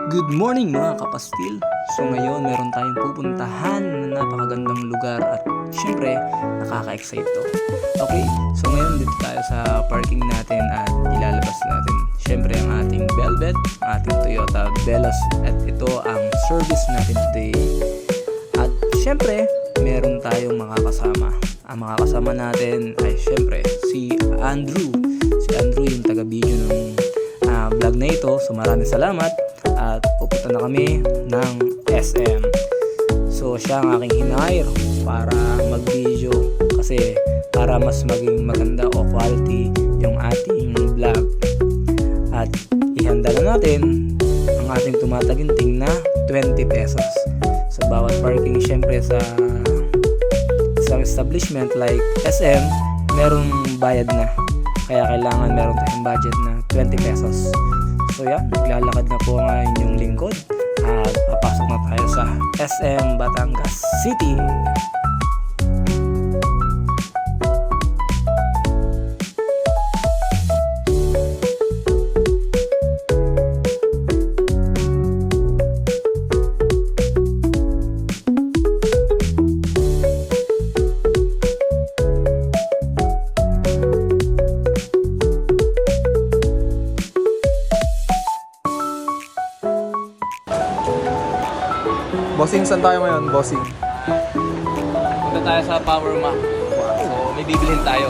Good morning mga kapastil! So ngayon meron tayong pupuntahan na napakagandang lugar at syempre nakaka-excite to. Okay, so ngayon dito tayo sa parking natin at ilalabas natin syempre ang ating Velvet, ating Toyota Veloz at ito ang service natin today. At syempre meron tayong makakasama. Ang makakasama natin ay syempre si Andrew. Si Andrew yung taga-video ng vlog na ito. So maraming salamat. At pupunta na kami ng SM. So siya ang aking hinire para mag-video kasi para mas maging maganda o quality yung ating vlog. At ihanda na natin ang ating tumataginting na 20 pesos sa bawat parking. Syempre sa establishment like SM merong bayad na, kaya kailangan meron tayong budget na 20 pesos. So yan, naglalakad na po ang inyong lingkod at papasok na tayo sa SM Batangas City. Bossing, saan tayo ngayon, bossing? Punta tayo sa Power Mac. So may bibilhin tayo.